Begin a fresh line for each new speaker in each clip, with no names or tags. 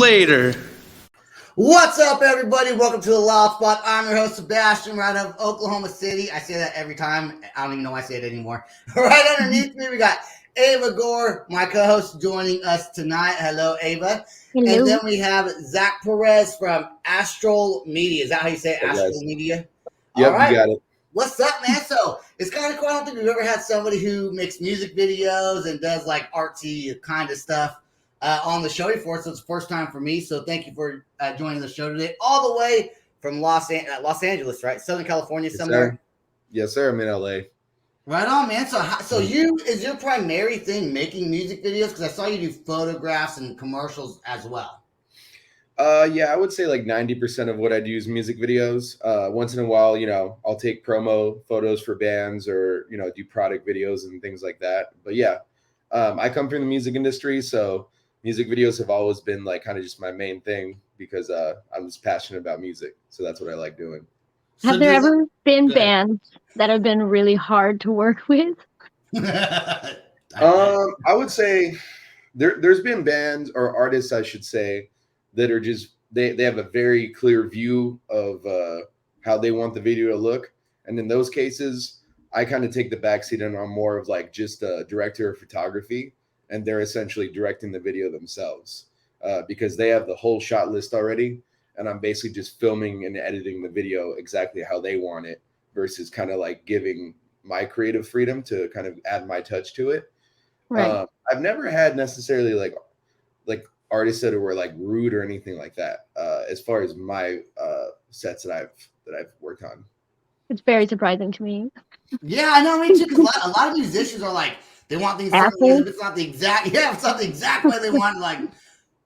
later.
What's up, everybody? Welcome to the Loud Spot. I'm your host, Sebastian, right out of Oklahoma City. I say that every time. I don't even know why I say it anymore. Right underneath me, we got Ava Gore, my co-host, joining us tonight. Hello, Ava.
Hello.
And then we have Zack Perez from Astral Media. Is that how you say it? Astral Media?
Yep,
all right.
You got it.
What's up, man? So it's kind of cool. I don't think we've ever had somebody who makes music videos and does like artsy kind of stuff on the show before. So it's the first time for me. So thank you for joining the show today, all the way from Los Angeles, right? Southern California, somewhere.
Yes, sir. I'm in LA.
Right on, man. So is your primary thing making music videos? Because I saw you do photographs and commercials as well.
Yeah, I would say like 90% of what I do is music videos. Once in a while, I'll take promo photos for bands or, do product videos and things like that. But yeah, I come from the music industry, so music videos have always been like kind of just my main thing because I'm just passionate about music. So that's what I like doing.
Have there ever been bands that have been really hard to work with?
I would say there's been bands or artists, I should say, that are just they have a very clear view of how they want the video to look, and in those cases I kind of take the backseat and I'm more of like just a director of photography, and they're essentially directing the video themselves because they have the whole shot list already, and I'm basically just filming and editing the video exactly how they want it versus kind of like giving my creative freedom to kind of add my touch to it.
Right.
I've never had necessarily like artists that were like rude or anything like that as far as my sets that I've worked on.
It's very surprising to me.
Yeah, I know, me too. Because a lot of musicians are like, they want things certain ways. If it's not the exact, if it's not the exact way they want, like,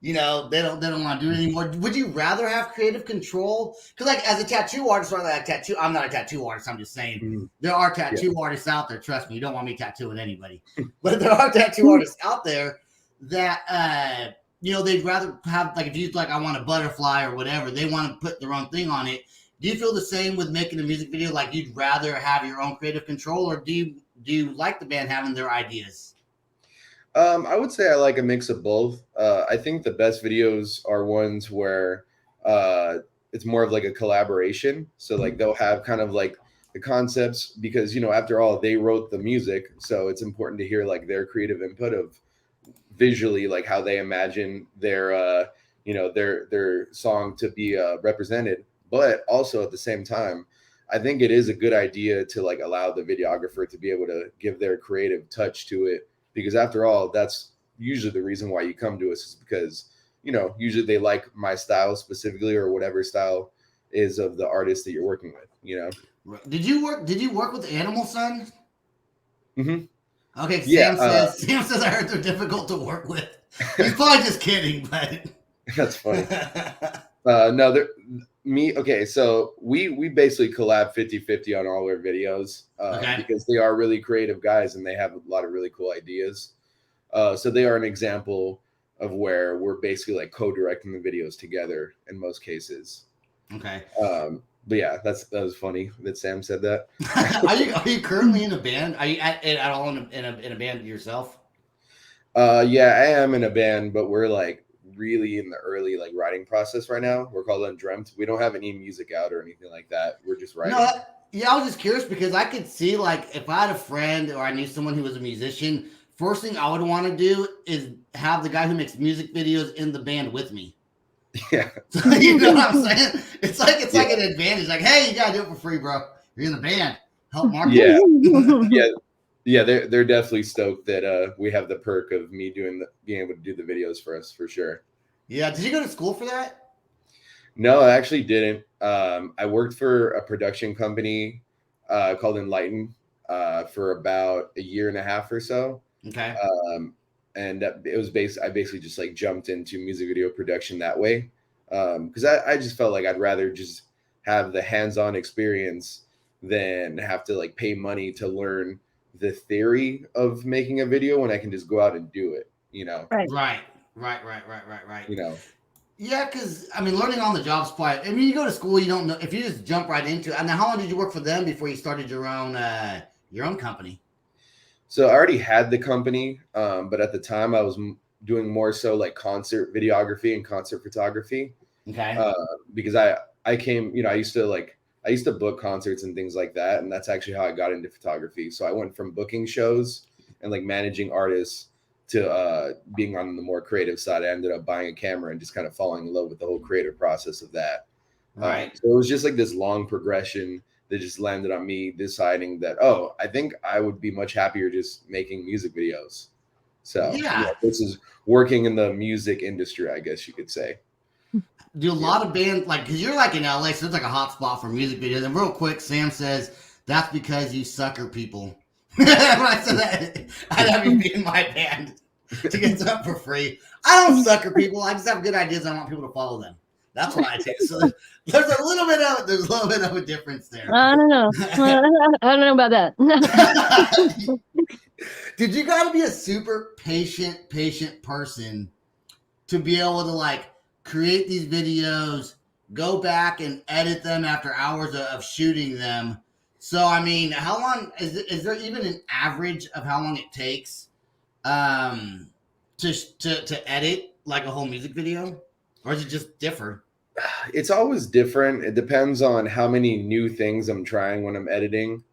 they don't want to do it anymore. Would you rather have creative control? Because like as a tattoo artist, or like I'm not a tattoo artist. I'm just saying there are tattoo artists out there. Trust me, you don't want me tattooing anybody, but there are tattoo artists out there that they'd rather have, like, if you like, I want a butterfly or whatever, they want to put their own thing on it. Do you feel the same with making a music video? Like, you'd rather have your own creative control, or do you like the band having their ideas?
I would say I like a mix of both. I think the best videos are ones where it's more of like a collaboration. So like they'll have kind of like the concepts because, after all, they wrote the music. So it's important to hear like their creative input of visually, like how they imagine their their song to be represented. But also at the same time, I think it is a good idea to like allow the videographer to be able to give their creative touch to it, because after all, that's usually the reason why you come to us, is because usually they like my style specifically, or whatever style is of the artist that you're working with.
Did you work with Animal Sun?
Mm-hmm.
Okay, Sam says I heard they're difficult to work with. He's probably just kidding, but
that's funny. No, okay, so we basically collab 50-50 on all our videos because they are really creative guys and they have a lot of really cool ideas. So they are an example of where we're basically like co-directing the videos together in most cases.
Okay.
But yeah, that was funny that Sam said that.
Are you currently in a band? Are you at all in a band yourself?
Yeah, I am in a band, but we're like really in the early like writing process right now. We're called Undreamt. We don't have any music out or anything like that. We're just writing.
Yeah, I was just curious because I could see, like, if I had a friend or I knew someone who was a musician, first thing I would want to do is have the guy who makes music videos in the band with me.
Yeah.
You know what I'm saying? It's like an advantage. Like, hey, you gotta do it for free, bro. You're in the band. Help market.
Yeah. They're definitely stoked that we have the perk of me being able to do the videos for us, for sure.
Yeah. Did you go to school for that?
No, I actually didn't. I worked for a production company called Enlighten for about a year and a half or so.
Okay.
And it was I basically just like jumped into music video production that way because I just felt like I'd rather just have the hands-on experience than have to like pay money to learn the theory of making a video when I can just go out and do it,
Right. Yeah, because I mean, learning on the job is quite. I mean, you go to school, you don't know if you just jump right into it. And how long did you work for them before you started your own company?
So I already had the company, but at the time I was doing more so like concert videography and concert photography.
Okay.
Because I came, I used to book concerts and things like that, and that's actually how I got into photography. So I went from booking shows and like managing artists to being on the more creative side. I ended up buying a camera and just kind of falling in love with the whole creative process of that.
Right.
So it was just like this long progression that just landed on me deciding that, oh, I think I would be much happier just making music videos. So
Yeah.
this is working in the music industry, I guess you could say.
Do a lot of bands like, because you're like in LA, so it's like a hot spot for music videos. And real quick, Sam says that's because you sucker people. When I said that, I'd have you be in my band to get something for free. I don't sucker people. I just have good ideas. I want people to follow them. That's what I do. So there's a little bit of a difference there.
I don't know. I don't know about that.
Did you got to be a super patient person to be able to like create these videos, go back and edit them after hours of shooting them? So, I mean, how long is there even an average of how long it takes to edit like a whole music video, or does it just differ?
It's always different. It depends on how many new things I'm trying when I'm editing.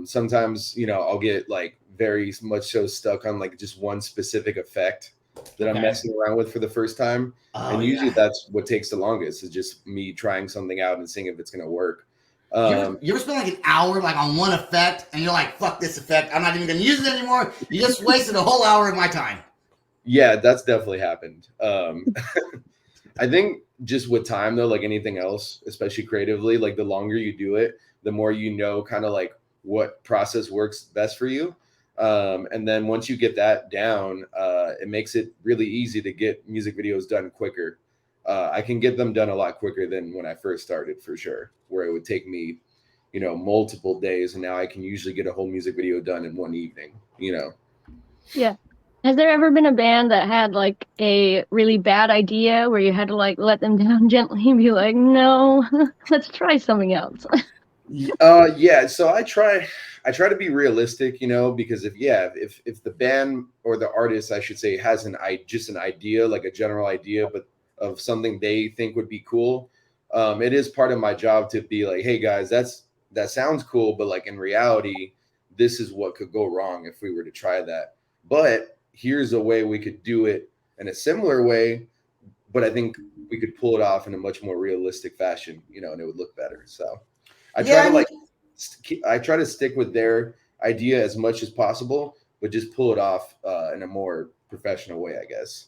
Sometimes, I'll get like very much so stuck on like just one specific effect that I'm messing around with for the first time. And usually that's what takes the longest, is just me trying something out and seeing if it's going to work.
You ever spend like an hour like on one effect and you're like, fuck this effect, I'm not even going to use it anymore? You just wasted a whole hour of my time.
Yeah, that's definitely happened. I think just with time though, like anything else, especially creatively, like the longer you do it, the more kind of like what process works best for you. And then once you get that down, it makes it really easy to get music videos done quicker. I can get them done a lot quicker than when I first started, for sure, where it would take me, multiple days. And now I can usually get a whole music video done in one evening,
Yeah. Has there ever been a band that had like a really bad idea where you had to like let them down gently and be like, no, let's try something else?
Yeah. So I try to be realistic, because if the band or the artist, I should say, has just an idea, like a general idea, but of something they think would be cool, it is part of my job to be like, hey guys, that sounds cool, but like in reality, this is what could go wrong if we were to try that. But here's a way we could do it in a similar way, but I think we could pull it off in a much more realistic fashion, and it would look better. So I try to stick with their idea as much as possible, but just pull it off in a more professional way, I guess.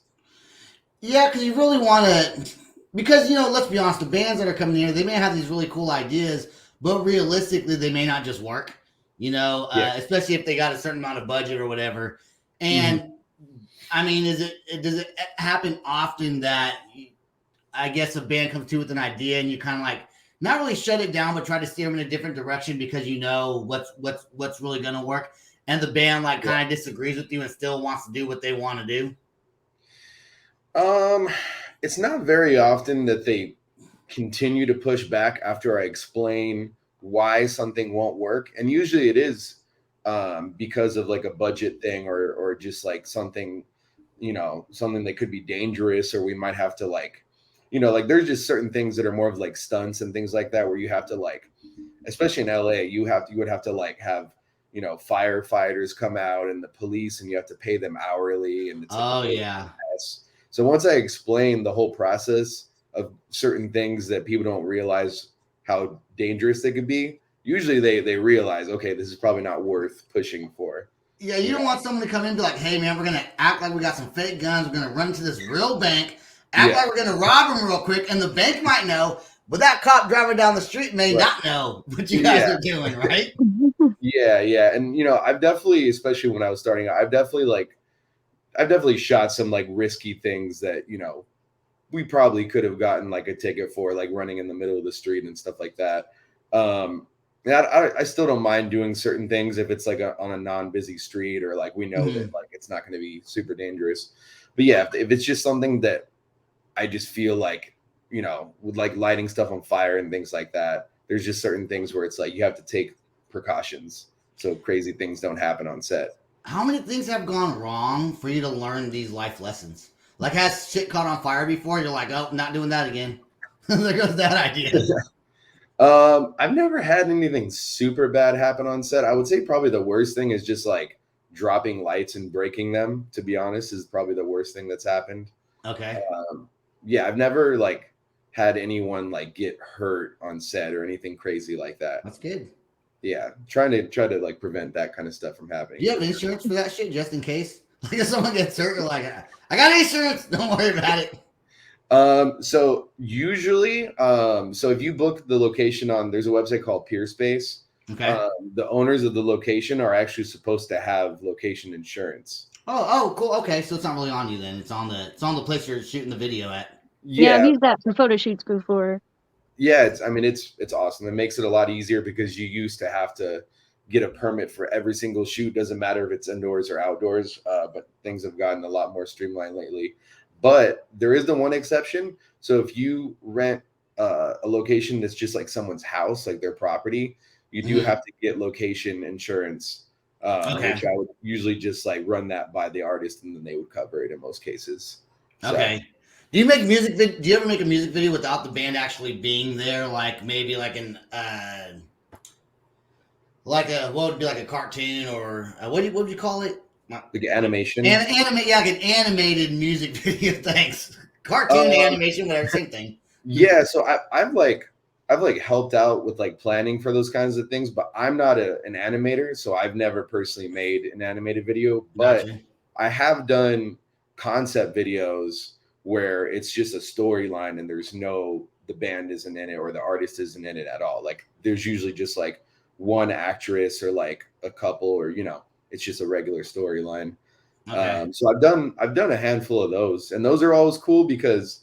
Yeah, because you really want to, because, let's be honest, the bands that are coming here, they may have these really cool ideas, but realistically, they may not just work, especially if they got a certain amount of budget or whatever. And I mean, does it happen often that I guess a band comes to with an idea and you kind of like not really shut it down, but try to steer them in a different direction because what's really going to work, and the band like kind of disagrees with you and still wants to do what they want to do?
It's not very often that they continue to push back after I explain why something won't work, and usually it is because of like a budget thing or just like something, something that could be dangerous, or we might have to like, like there's just certain things that are more of like stunts and things like that where you have to like, especially in LA, you would have to like have, firefighters come out and the police, and you have to pay them hourly, and it's so once I explain the whole process of certain things that people don't realize how dangerous they could be, usually they realize, okay, this is probably not worth pushing for.
Yeah, you don't want someone to come in and be like, hey, man, we're going to act like we got some fake guns. We're going to run to this real bank, act like we're going to rob them real quick, and the bank might know, but that cop driving down the street may not know what you guys are doing, right?
Yeah. And, I've definitely, especially when I was starting out, I've definitely shot some like risky things that, we probably could have gotten like a ticket for, like running in the middle of the street and stuff like that. I still don't mind doing certain things if it's like on a non-busy street, or like we know that like it's not going to be super dangerous. But yeah, if it's just something that I just feel like, with like lighting stuff on fire and things like that, there's just certain things where it's like you have to take precautions so crazy things don't happen on set.
how many things have gone wrong for you to learn these life lessons? Like, has shit caught on fire before? You're like, oh, not doing that again. There goes that idea.
I've never had anything super bad happen on set. I would say probably the worst thing is just like dropping lights and breaking them, to be honest, is probably the worst thing that's happened.
Okay.
Yeah, I've never like had anyone like get hurt on set or anything crazy like that.
That's good.
Yeah, try to like prevent that kind of stuff from happening.
Do you have insurance for that shit just in case? Like if someone gets hurt, you're like, I got insurance. Don't worry about it.
So usually, so if you book the location on, there's a website called Peerspace.
Okay.
The owners of the location are actually supposed to have location insurance.
Oh, cool. Okay, so it's not really on you then. It's on the place you're shooting the video at.
Yeah, I've used that for photo shoots before.
Yeah, it's awesome. It makes it a lot easier because you used to have to get a permit for every single shoot. Doesn't matter if it's indoors or outdoors. But things have gotten a lot more streamlined lately. But there is the one exception. So if you rent a location that's just like someone's house, like their property, you do have to get location insurance. Which I would usually just like run that by the artist, and then they would cover it in most cases. So.
Okay. Do you make music? Do you ever make a music video without the band actually being there? Like maybe like an what would be like a cartoon or what would you call it?
Like animation.
Yeah, like an animated music video. Thanks. Cartoon animation, whatever, same thing.
Yeah, so I've helped out with like planning for those kinds of things, but I'm not an animator, so I've never personally made an animated video. But
Gotcha.
I have done concept videos where it's just a storyline and the band isn't in it or the artist isn't in it at all. Like there's usually just like one actress or like a couple or it's just a regular storyline.
Okay.
So I've done a handful of those, and those are always cool because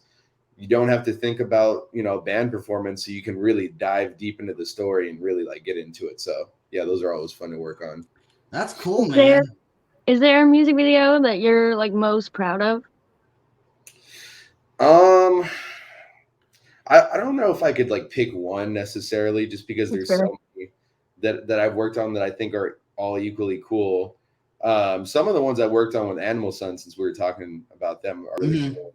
you don't have to think about band performance, so you can really dive deep into the story and really like get into it. So yeah, those are always fun to work on.
That's cool, man.
Is there a music video that you're like most proud of?
I don't know if I could like pick one necessarily, just because there's so many that I've worked on that I think are all equally cool. Some of the ones I worked on with Animal Sun, since we were talking about them, are really cool.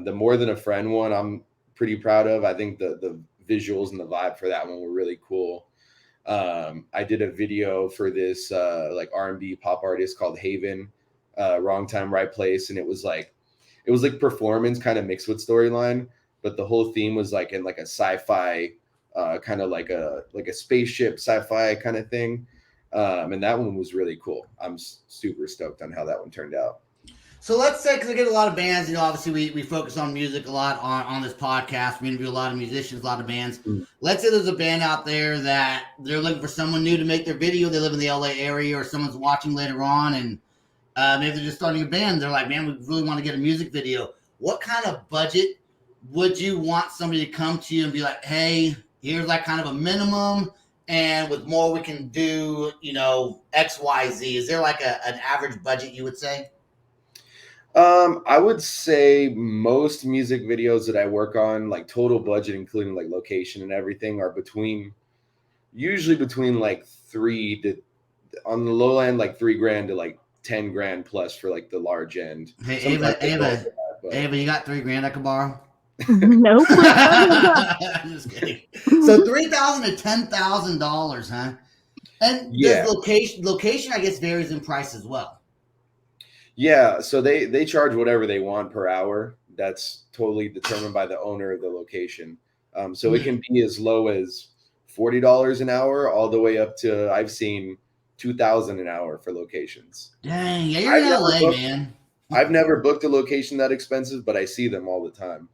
The More Than a Friend one, I'm pretty proud of. I think the visuals and the vibe for that one were really cool. I did a video for this like R&B pop artist called Haven, Wrong Time, Right Place, and it was like performance kind of mixed with storyline, but the whole theme was like in like a sci-fi kind of like a spaceship sci-fi kind of thing. And that one was really cool. I'm super stoked on how that one turned out.
So let's say, because I get a lot of bands, obviously we focus on music a lot on this podcast. We interview a lot of musicians, a lot of bands. Let's say there's a band out there that they're looking for someone new to make their video. They live in the LA area, or someone's watching later on, and maybe they're just starting a band. They're like, man, we really want to get a music video. What kind of budget would you want somebody to come to you and be like, hey, here's like kind of a minimum, and with more we can do, X, Y, Z. Is there like an average budget you would say?
I would say most music videos that I work on, like total budget, including like location and everything, are usually between like on the low end, like $3,000 to like 10 grand plus for like the large end.
Hey, Ava, you got $3,000 I could borrow?
Nope.
I'm just kidding. So $3,000 to $10,000, huh? And does location, I guess, varies in price as well.
Yeah, so they charge whatever they want per hour. That's totally determined by the owner of the location. So it can be as low as $40 an hour, all the way up to, I've seen $2,000 an hour for locations.
Dang, yeah, you're in LA, man.
I've never booked a location that expensive, but I see them all the time.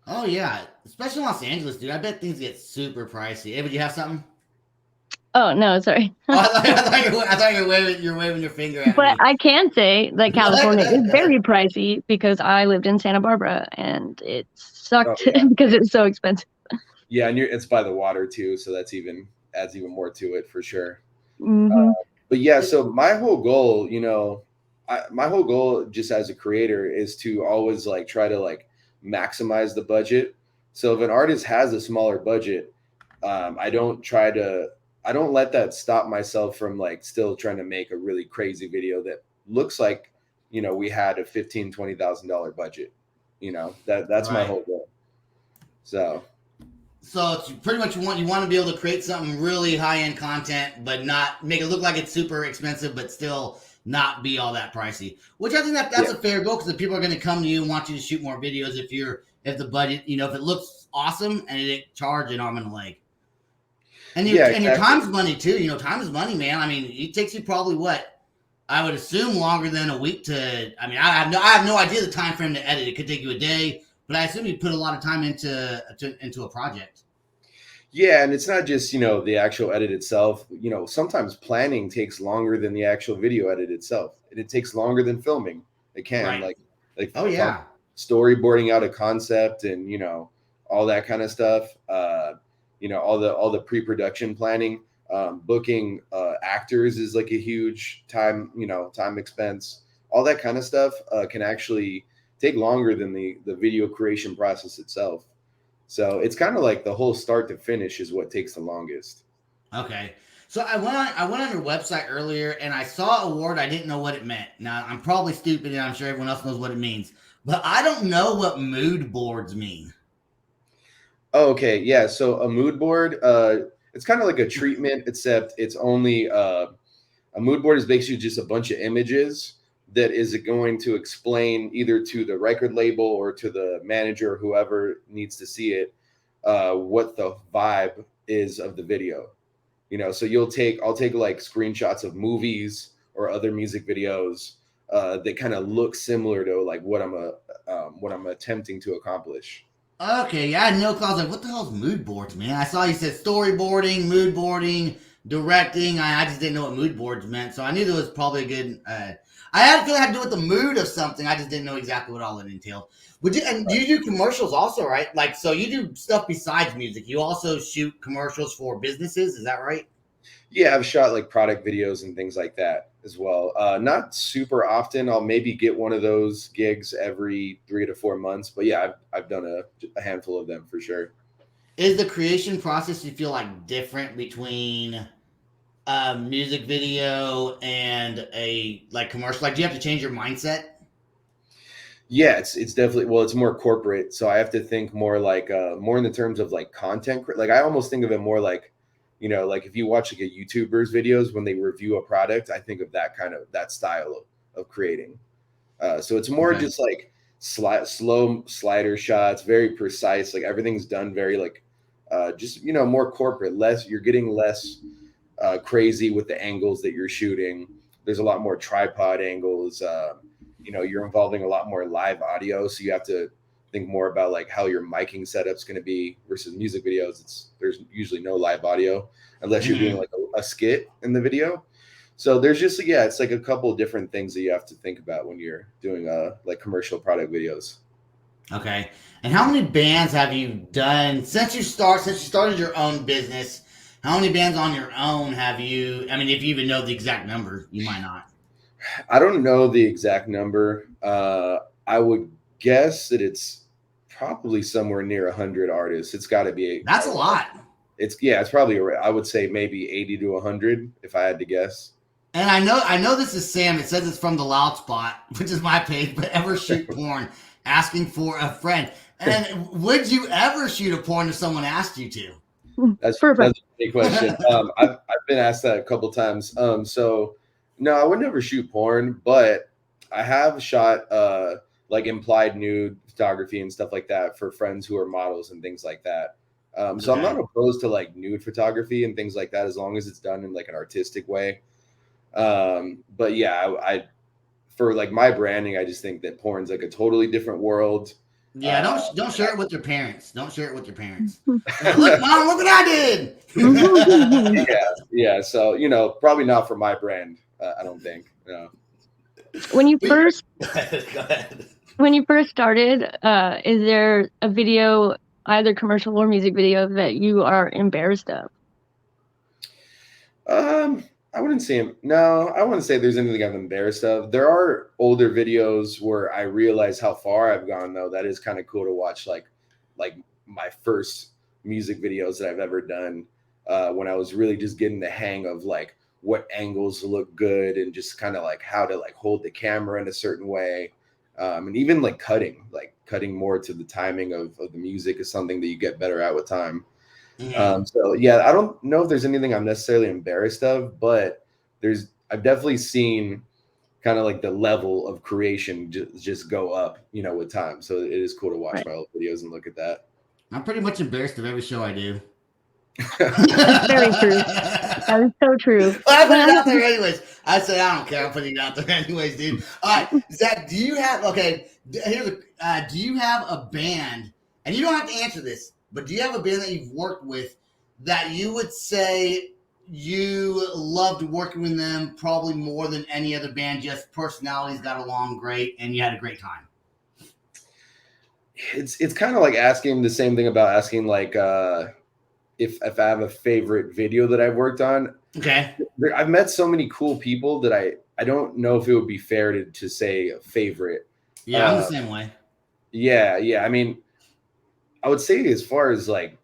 Oh yeah, especially in Los Angeles, dude. I bet things get super pricey. Hey, would you have something?
Oh no, sorry.
I thought you were waving your finger at me.
But I can say that California is very pricey because I lived in Santa Barbara and it sucked because it's so expensive.
Yeah, and it's by the water too, so that's adds even more to it for sure. But yeah, so my whole goal, just as a creator is to always like try to like maximize the budget. So if an artist has a smaller budget, I don't try to I don't let that stop myself from like still trying to make a really crazy video that looks like, you know, we had a $15,000-$20,000 budget. You know, that's my
Right.
whole goal. So
it's pretty much you want to be able to create something really high end content, but not make it look like it's super expensive, but still not be all that pricey. Which I think that's a fair goal, because if people are going to come to you and want you to shoot more videos, if the budget, you know, if it looks awesome and it didn't charge an arm and a leg. And and your time's money too. You know, time is money, man. I mean, it takes you probably what I would assume longer than a week to. I mean, I have no idea the time frame to edit. It could take you a day, but I assume you put a lot of time into a project.
Yeah, and it's not just, you know, the actual edit itself. You know, sometimes planning takes longer than the actual video edit itself. It takes longer than filming. It can like
oh yeah,
storyboarding out a concept and, you know, all that kind of stuff. You know, all the pre-production planning, booking actors is like a huge time expense. All that kind of stuff can actually take longer than the video creation process itself. So it's kind of like the whole start to finish is what takes the longest.
Okay. So I went on your website earlier and I saw a word I didn't know what it meant. Now I'm probably stupid and I'm sure everyone else knows what it means, but I don't know what mood boards mean.
Oh, okay, yeah. So a mood board, it's kind of like a treatment, except it's only a mood board is basically just a bunch of images that is going to explain either to the record label or to the manager or whoever needs to see it what the vibe is of the video. You know, so I'll take like screenshots of movies or other music videos that kind of look similar to like what I'm attempting to accomplish.
Okay, yeah, I had no clue. I was like, what the hell is mood boards, man? I saw you said storyboarding, mood boarding, directing. I just didn't know what mood boards meant, so I knew there was probably a good. I had a feeling it had to do with the mood of something. I just didn't know exactly what all it entailed. Would you? And you do commercials also, right? Like, so you do stuff besides music. You also shoot commercials for businesses. Is that right?
Yeah, I've shot like product videos and things like that as well. Not super often. I'll maybe get one of those gigs every 3 to 4 months, but yeah, I've done a handful of them for sure.
Is the creation process you feel like different between a music video and a like commercial? Like, do you have to change your mindset?
Yeah, it's definitely, well, it's more corporate, so I have to think more like more in the terms of like content. Like I almost think of it more like, you know, like if you watch like a YouTuber's videos when they review a product, I think of that style of creating. So it's more just like slow slider shots, very precise. Like everything's done very like just, you know, more corporate. You're getting less crazy with the angles that you're shooting. There's a lot more tripod angles. You know, you're involving a lot more live audio, so you have to think more about like how your miking setup's going to be versus music videos. There's usually no live audio unless you're doing like a skit in the video. So there's just, yeah, it's like a couple of different things that you have to think about when you're doing like commercial product videos.
Okay. And how many bands have you done since you started your own business? How many bands on your own have you? I mean, if you even know the exact number, you might not.
I don't know the exact number. I would guess that it's probably somewhere near 100 artists. It's got to be.
That's a lot.
It's probably, I would say maybe 80 to 100 if I had to guess.
And I know this is Sam. It says it's from the Loud Spot, which is my page. But ever shoot porn? Asking for a friend. And would you ever shoot a porn if someone asked you to?
That's a big question. I've been asked that a couple times. So no, I would never shoot porn, but I have shot like implied nude photography and stuff like that for friends who are models and things like that. So I'm not opposed to like nude photography and things like that as long as it's done in like an artistic way. But yeah, I for like my branding, I just think that porn's like a totally different world.
Yeah, don't share it with your parents. Don't share it with your parents. Look, Mom, look what I did.
Yeah. So, you know, probably not for my brand. I don't think. No.
When you first
Go ahead.
When you first started, is there a video, either commercial or music video, that you are embarrassed of?
I wouldn't say there's anything I'm embarrassed of. There are older videos where I realize how far I've gone, though. That is kind of cool to watch, like my first music videos that I've ever done. when I was really just getting the hang of like what angles look good and just kind of like how to like hold the camera in a certain way. And even like cutting more to the timing of the music is something that you get better at with time. So yeah, I don't know if there's anything I'm necessarily embarrassed of, but I've definitely seen kind of like the level of creation just go up, with time. So it is cool to watch
Right.
my old videos and look at that.
I'm pretty much embarrassed of every show I do.
That's very true. That is so true.
Well, I put it out there anyways. I say I don't care. I'm putting it out there anyways, dude. All right, Zach. Do you have do you have a band? And you don't have to answer this, but do you have a band that you've worked with that you would say you loved working with them probably more than any other band? Just personalities got along great, and you had a great time.
It's kind of like asking the same thing about asking like if I have a favorite video that I've worked on.
Okay.
I've met so many cool people that I don't know if it would be fair to say a favorite.
Yeah, I'm the same way.
Yeah. I mean, I would say as far as like,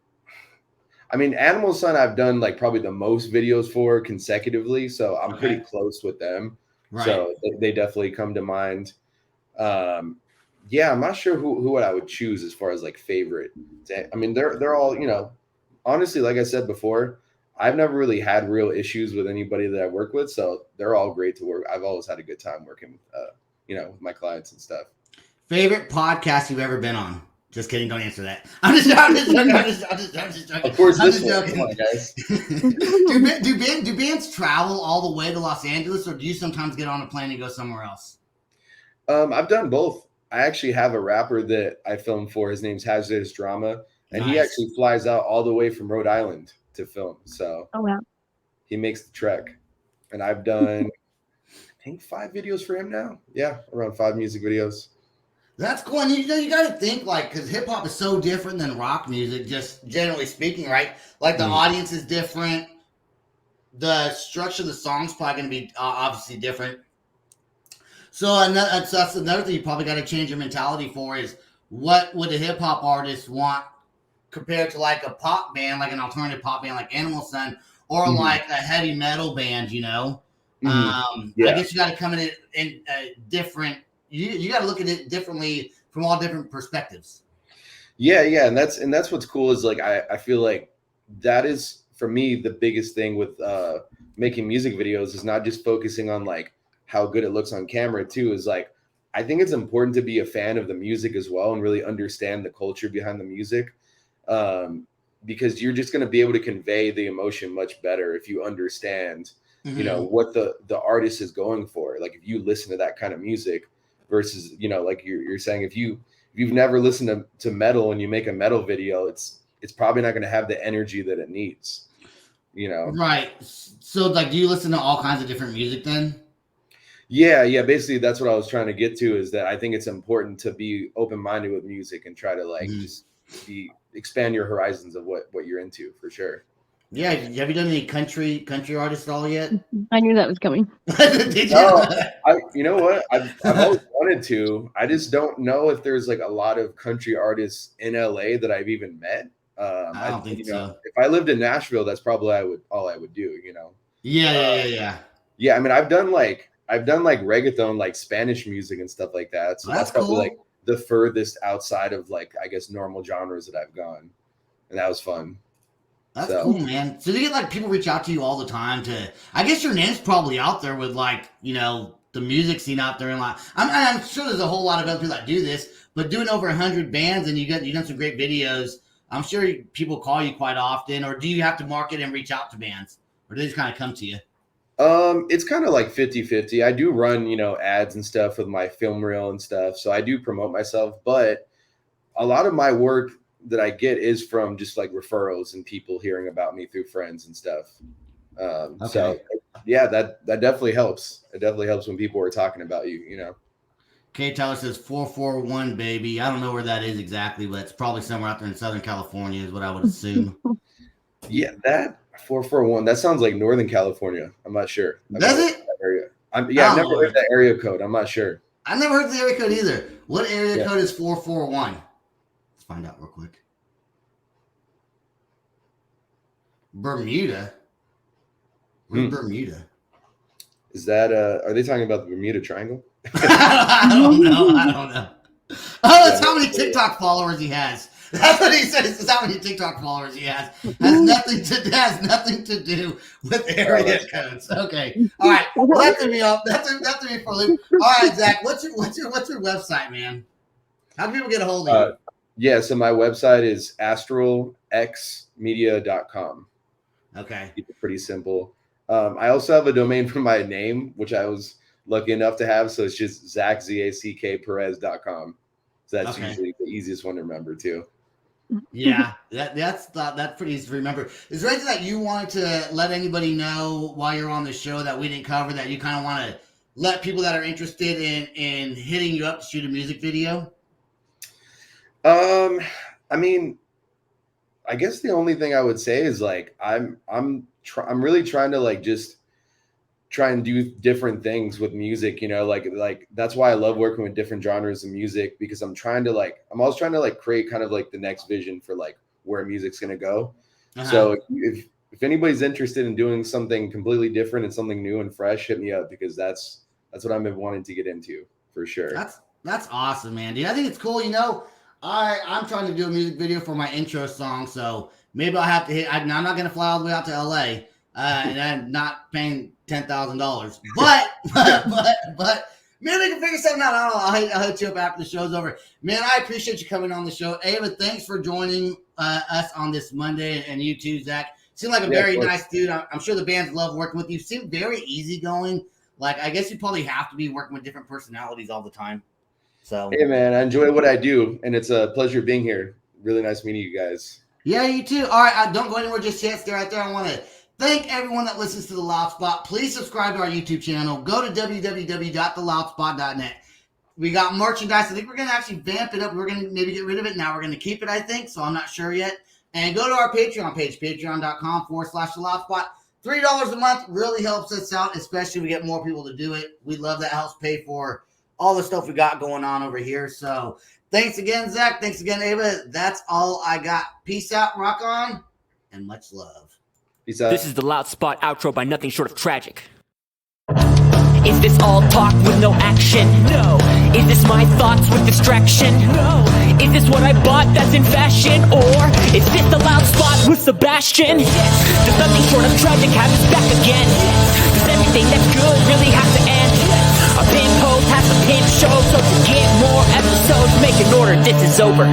I mean, Animal Sun, I've done like probably the most videos for consecutively, so I'm pretty close with them.
Right.
So they definitely come to mind. Yeah, I'm not sure who I would choose as far as like favorite. I mean, they're all, honestly, like I said before, I've never really had real issues with anybody that I work with, so they're all great to work. I've always had a good time working with my clients and stuff.
Favorite podcast you've ever been on? Just kidding. Don't answer that. I'm just joking.
Of course,
I'm
this
just
one.
joking.
Come on, guys.
do bands travel all the way to Los Angeles, or do you sometimes get on a plane and go somewhere else?
I've done both. I actually have a rapper that I filmed for. His name's Hazardous Drama, and he actually flies out all the way from Rhode Island to film. So he makes the trek. And I've done, I think, 5 videos for him now. Yeah, around 5 music videos.
That's cool. And you got to think because hip hop is so different than rock music, just generally speaking, right? Like the audience is different. The structure of the song's probably going to be obviously different. So that's another thing you probably got to change your mentality for is what would a hip hop artist want compared to like a pop band, like an alternative pop band like Animal Sun, or like a heavy metal band, I guess you got to come in different. You got to look at it differently from all different perspectives.
Yeah, and that's what's cool is like I feel like that is for me the biggest thing with making music videos is not just focusing on like how good it looks on camera too, is like I think it's important to be a fan of the music as well and really understand the culture behind the music, because you're just going to be able to convey the emotion much better if you understand what the artist is going for. Like if you listen to that kind of music versus like you're saying, if you've never listened to metal and you make a metal video, it's probably not going to have the energy that it needs,
right? So like, do you listen to all kinds of different music then?
Yeah, basically that's what I was trying to get to, is that I think it's important to be open-minded with music and try to like just expand your horizons of what you're into, for sure.
Yeah, have you done any country artists at all yet?
I knew that was coming.
Did you?
No, you know what? I've always wanted to. I just don't know if there's like a lot of country artists in LA that I've even met.
I don't think so.
If I lived in Nashville, that's probably all I would do.
Yeah.
Yeah, I mean, I've done like reggaeton, like Spanish music and stuff like that. So that's probably
cool.
like the furthest outside of like, I guess, normal genres that I've gone. And that was fun.
That's cool, man. So do you get like people reach out to you all the time I guess your name's probably out there with like, the music scene out there, and like, I'm sure there's a whole lot of other people that do this, but doing over 100 bands and you've done some great videos. I'm sure people call you quite often, or do you have to market and reach out to bands, or do they just kind of come to you?
It's kind of like 50-50. I do run, ads and stuff with my film reel and stuff. So I do promote myself, but a lot of my work that I get is from just like referrals and people hearing about me through friends and stuff. So yeah, that definitely helps. It definitely helps when people are talking about you,
Okay, Tyler says 441, baby. I don't know where that is exactly, but it's probably somewhere out there in Southern California is what I would assume.
Yeah, that 441. That sounds like Northern California. I'm not sure.
Does it?
Area. I've never heard that area code. I'm not sure.
I've never heard the area code either. What area code is 441? Let's find out real quick. Bermuda. Where's Bermuda?
Is that are they talking about the Bermuda Triangle?
I don't know. Oh, that's how many TikTok followers he has. That's what he says. That's how many TikTok followers he has. Has nothing to do with area codes. Okay. All right. Well, that threw me off. That threw me for a loop. All right, Zach. What's your website, man? How do people get a hold of you?
Yeah, so my website is astralmedia.com.
Okay.
Keep it pretty simple. I also have a domain for my name, which I was lucky enough to have. So it's just Zack, Z-A-C-K, Perez.com. So that's usually the easiest one to remember too.
Yeah, that's pretty easy to remember. Is there anything that you wanted to let anybody know while you're on the show that we didn't cover that you kind of want to let people that are interested in hitting you up to shoot a music video?
I mean, I guess the only thing I would say is like I'm really trying to like just try and do different things with music, you know, like that's why I love working with different genres of music, because I'm always trying to like create kind of like the next vision for like where music's gonna go. So if anybody's interested in doing something completely different and something new and fresh, hit me up, because that's what I've been wanting to get into for sure.
That's awesome, man, dude. I think it's cool. You know, I'm trying to do a music video for my intro song, so maybe I'll have to I'm not gonna fly all the way out to LA. And I'm not paying $10,000, but maybe we can figure something out. I don't know. I'll hit you up after the show's over, man. I appreciate you coming on the show, Ava. Thanks for joining us on this Monday, and you too, Zach. Seem like a very nice dude. I'm sure the bands love working with you. Seem very easygoing. Like, I guess you probably have to be working with different personalities all the time. So
hey, man, I enjoy what I do, and it's a pleasure being here. Really nice meeting you guys.
Yeah, you too. All right, don't go anywhere just yet. Stay right there. I want to thank everyone that listens to The Loud Spot. Please subscribe to our YouTube channel. Go to www.theloudspot.net. We got merchandise. I think we're going to actually vamp it up. We're going to maybe get rid of it. Now we're going to keep it, I think. So I'm not sure yet. And go to our Patreon page, patreon.com/theloudspot. $3 a month really helps us out, especially if we get more people to do it. We love that. Helps pay for all the stuff we got going on over here. So thanks again, Zach. Thanks again, Ava. That's all I got. Peace out, rock on, and much love.
This is the Loud Spot outro by nothing short of tragic. Is this all talk with no action? No. Is this my thoughts with distraction? No. Is this what I bought that's in fashion? Or is this the Loud Spot with Sebastian? Yes. Does nothing short of tragic have us back again? Yes. Does everything that's good really have to end? Yes. Our pin post has a pin show, so to get more episodes, make an order, this is over.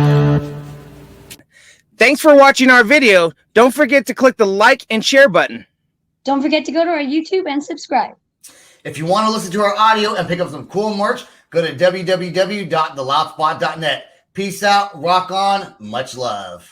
Thanks for watching our video. Don't forget to click the like and share button.
Don't forget to go to our YouTube and subscribe.
If you want to listen to our audio and pick up some cool merch, go to www.theloudspot.net. Peace out, rock on, much love.